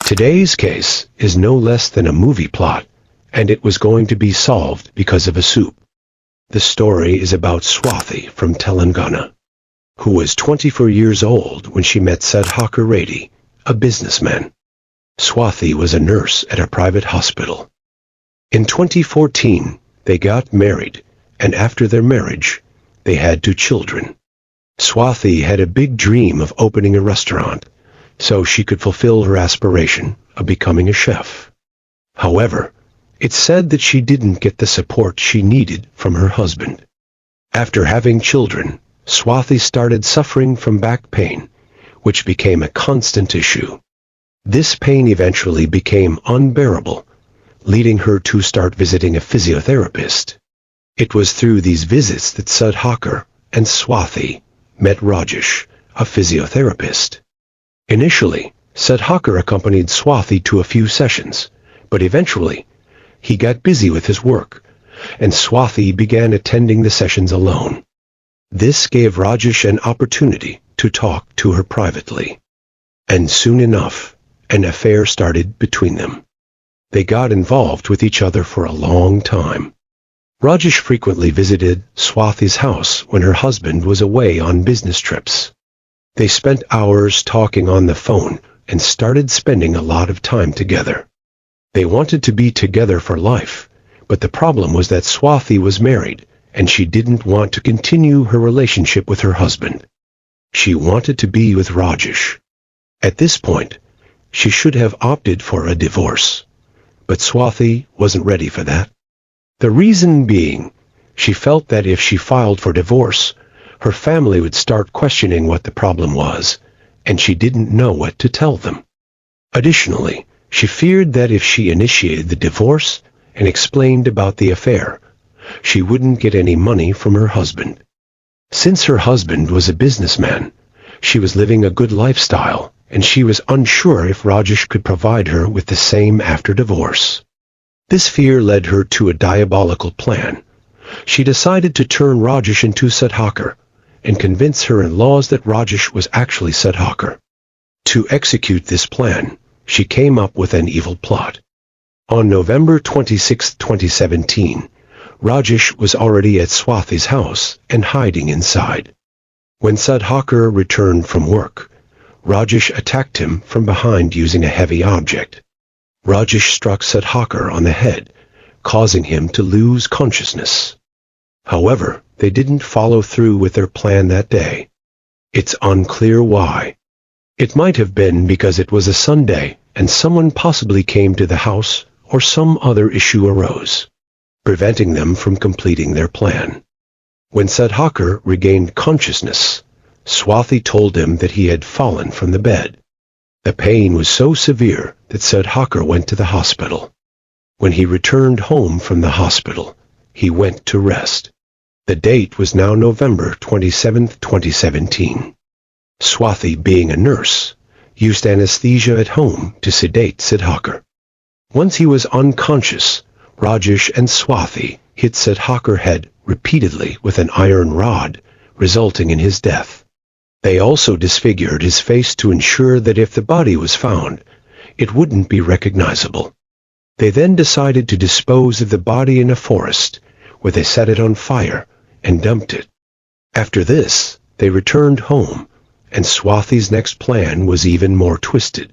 Today's case is no less than a movie plot, and it was going to be solved because of a soup. The story is about Swathi from Telangana, who was 24 years old when she met Sudhakar Reddy, a businessman. Swathi was a nurse at a private hospital. In 2014, they got married, and after their marriage, they had 2 children. Swathi had a big dream of opening a restaurant, so she could fulfill her aspiration of becoming a chef. However, it's said that she didn't get the support she needed from her husband. After having children, Swathi started suffering from back pain, which became a constant issue. This pain eventually became unbearable, leading her to start visiting a physiotherapist. It was through these visits that Sudhakar and Swathi met Rajesh, a physiotherapist. Initially, Sudhakar accompanied Swathi to a few sessions, but eventually, he got busy with his work, and Swathi began attending the sessions alone. This gave Rajesh an opportunity to talk to her privately. And soon enough, an affair started between them. They got involved with each other for a long time. Rajesh frequently visited Swathi's house when her husband was away on business trips. They spent hours talking on the phone and started spending a lot of time together. They wanted to be together for life, but the problem was that Swathi was married, and she didn't want to continue her relationship with her husband. She wanted to be with Rajesh. At this point, she should have opted for a divorce, but Swathi wasn't ready for that. The reason being, she felt that if she filed for divorce, her family would start questioning what the problem was, and she didn't know what to tell them. Additionally, she feared that if she initiated the divorce and explained about the affair, she wouldn't get any money from her husband. Since her husband was a businessman, she was living a good lifestyle, and she was unsure if Rajesh could provide her with the same after divorce. This fear led her to a diabolical plan. She decided to turn Rajesh into Sudhakar and convince her in-laws that Rajesh was actually Sudhakar. To execute this plan, she came up with an evil plot. On November 26, 2017, Rajesh was already at Swathi's house and hiding inside. When Sudhakar returned from work, Rajesh attacked him from behind using a heavy object. Rajesh struck Sudhakar on the head, causing him to lose consciousness. However, they didn't follow through with their plan that day. It's unclear why. It might have been because it was a Sunday and someone possibly came to the house or some other issue arose, preventing them from completing their plan. When Sudhakar regained consciousness, Swathi told him that he had fallen from the bed. The pain was so severe that Sudhakar went to the hospital. When he returned home from the hospital, he went to rest. The date was now November 27, 2017. Swathi, being a nurse, used anesthesia at home to sedate Sudhakar. Once he was unconscious, Rajesh and Swathi hit Sudhakar's head repeatedly with an iron rod, resulting in his death. They also disfigured his face to ensure that if the body was found, it wouldn't be recognizable. They then decided to dispose of the body in a forest, where they set it on fire and dumped it. After this, they returned home, and Swathi's next plan was even more twisted.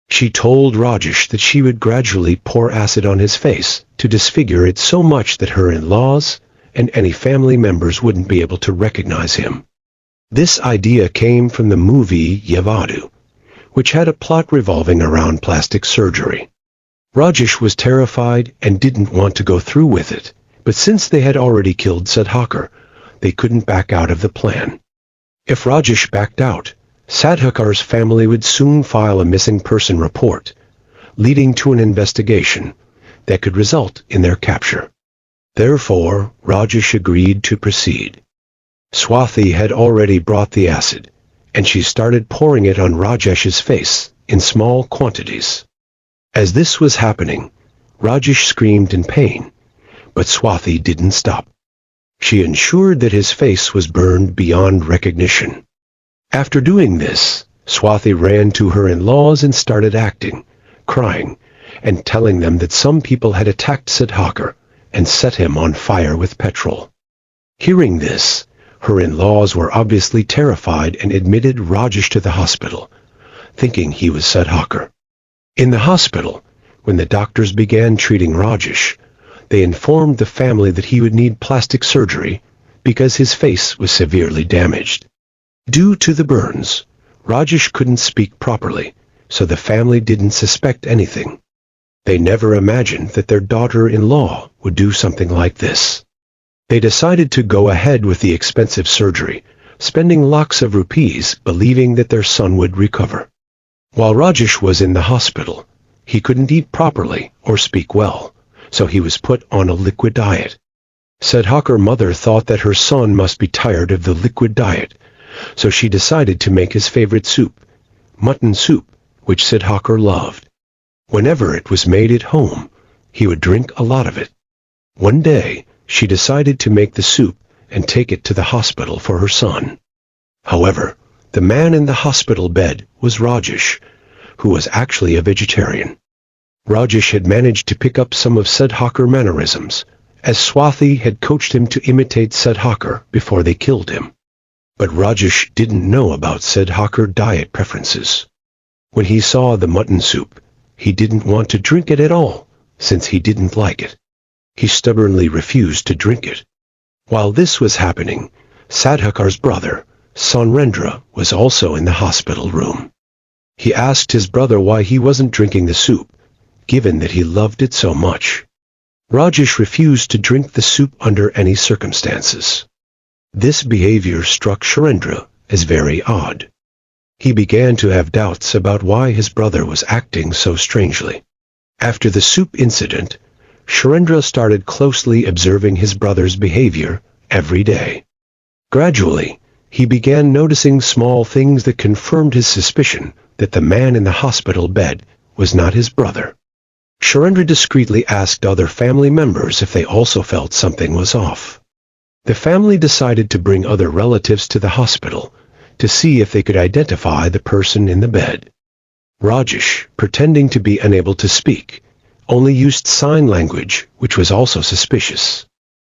She told Rajesh that she would gradually pour acid on his face to disfigure it so much that her in-laws and any family members wouldn't be able to recognize him. This idea came from the movie Yavadu, which had a plot revolving around plastic surgery. Rajesh was terrified and didn't want to go through with it, but since they had already killed Sudhakar, they couldn't back out of the plan. If Rajesh backed out, Sudhakar's family would soon file a missing person report, leading to an investigation that could result in their capture. Therefore, Rajesh agreed to proceed. Swathi had already brought the acid, and she started pouring it on Rajesh's face in small quantities. As this was happening, Rajesh screamed in pain, but Swathi didn't stop. She ensured that his face was burned beyond recognition. After doing this, Swathi ran to her in-laws and started acting, crying, and telling them that some people had attacked Sudhakar and set him on fire with petrol. Hearing this, her in-laws were obviously terrified and admitted Rajesh to the hospital, thinking he was Sudhakar. In the hospital, when the doctors began treating Rajesh, they informed the family that he would need plastic surgery because his face was severely damaged. Due to the burns, Rajesh couldn't speak properly, so the family didn't suspect anything. They never imagined that their daughter-in-law would do something like this. They decided to go ahead with the expensive surgery, spending lakhs of rupees believing that their son would recover. While Rajesh was in the hospital, he couldn't eat properly or speak well, so he was put on a liquid diet. Sudhakar's mother thought that her son must be tired of the liquid diet, so she decided to make his favorite soup, mutton soup, which Sudhakar loved. Whenever it was made at home, he would drink a lot of it. One day, she decided to make the soup and take it to the hospital for her son. However, the man in the hospital bed was Rajesh, who was actually a vegetarian. Rajesh had managed to pick up some of Sudhakar's mannerisms, as Swathi had coached him to imitate Sudhakar before they killed him. But Rajesh didn't know about Sudhakar's diet preferences. When he saw the mutton soup, he didn't want to drink it at all, since he didn't like it. He stubbornly refused to drink it. While this was happening, Sudhakar's brother, Sonrendra, was also in the hospital room. He asked his brother why he wasn't drinking the soup, given that he loved it so much. Rajesh refused to drink the soup under any circumstances. This behavior struck Surendra as very odd. He began to have doubts about why his brother was acting so strangely. After the soup incident, Surendra started closely observing his brother's behavior every day. Gradually, he began noticing small things that confirmed his suspicion that the man in the hospital bed was not his brother. Surendra discreetly asked other family members if they also felt something was off. The family decided to bring other relatives to the hospital to see if they could identify the person in the bed. Rajesh, pretending to be unable to speak, only used sign language, which was also suspicious.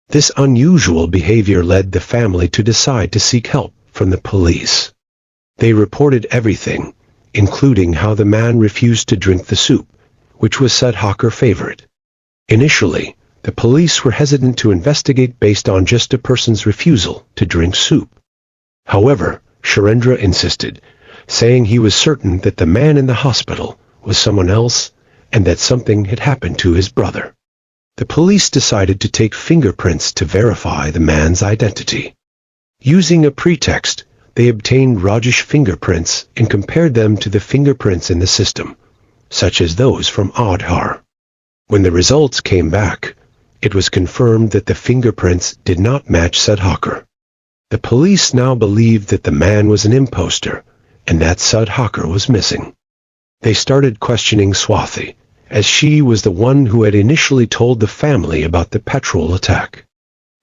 This unusual behavior led the family to decide to seek help from the police. They reported everything, including how the man refused to drink the soup, which was Sudhakar's favorite. Initially, the police were hesitant to investigate based on just a person's refusal to drink soup. However, Surendra insisted, saying he was certain that the man in the hospital was someone else and that something had happened to his brother. The police decided to take fingerprints to verify the man's identity. Using a pretext, they obtained Rajesh fingerprints and compared them to the fingerprints in the system, such as those from Aadhaar. When the results came back, it was confirmed that the fingerprints did not match Sudhakar. The police now believed that the man was an imposter and that Sudhakar was missing. They started questioning Swathi, as she was the one who had initially told the family about the petrol attack.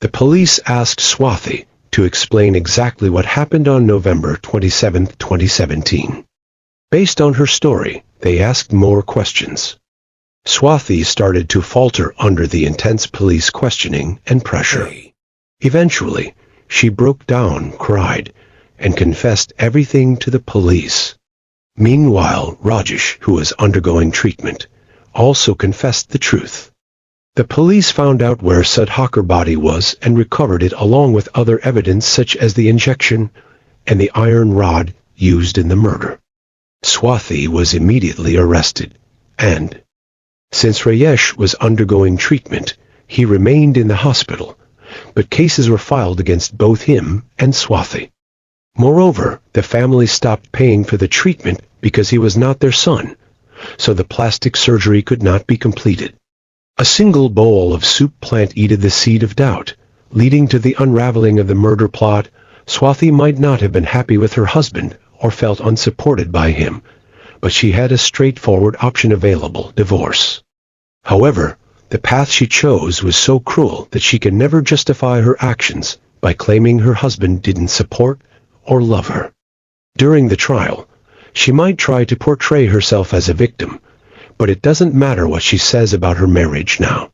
The police asked Swathi to explain exactly what happened on November 27, 2017. Based on her story, they asked more questions. Swathi started to falter under the intense police questioning and pressure. Eventually, she broke down, cried, and confessed everything to the police. Meanwhile, Rajesh, who was undergoing treatment, also confessed the truth. The police found out where Sudhakar's body was and recovered it along with other evidence such as the injection and the iron rod used in the murder. Swathi was immediately arrested, and since Rajesh was undergoing treatment, he remained in the hospital, but cases were filed against both him and Swathi. Moreover, the family stopped paying for the treatment because he was not their son, so the plastic surgery could not be completed. A single bowl of soup planted the seed of doubt, leading to the unraveling of the murder plot. Swathi might not have been happy with her husband or felt unsupported by him, but she had a straightforward option available: divorce. However, the path she chose was so cruel that she can never justify her actions by claiming her husband didn't support or love her. During the trial, she might try to portray herself as a victim, but it doesn't matter what she says about her marriage now.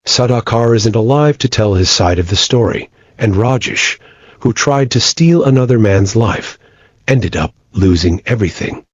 Sudhakar isn't alive to tell his side of the story, and Rajesh, who tried to steal another man's life, ended up losing everything.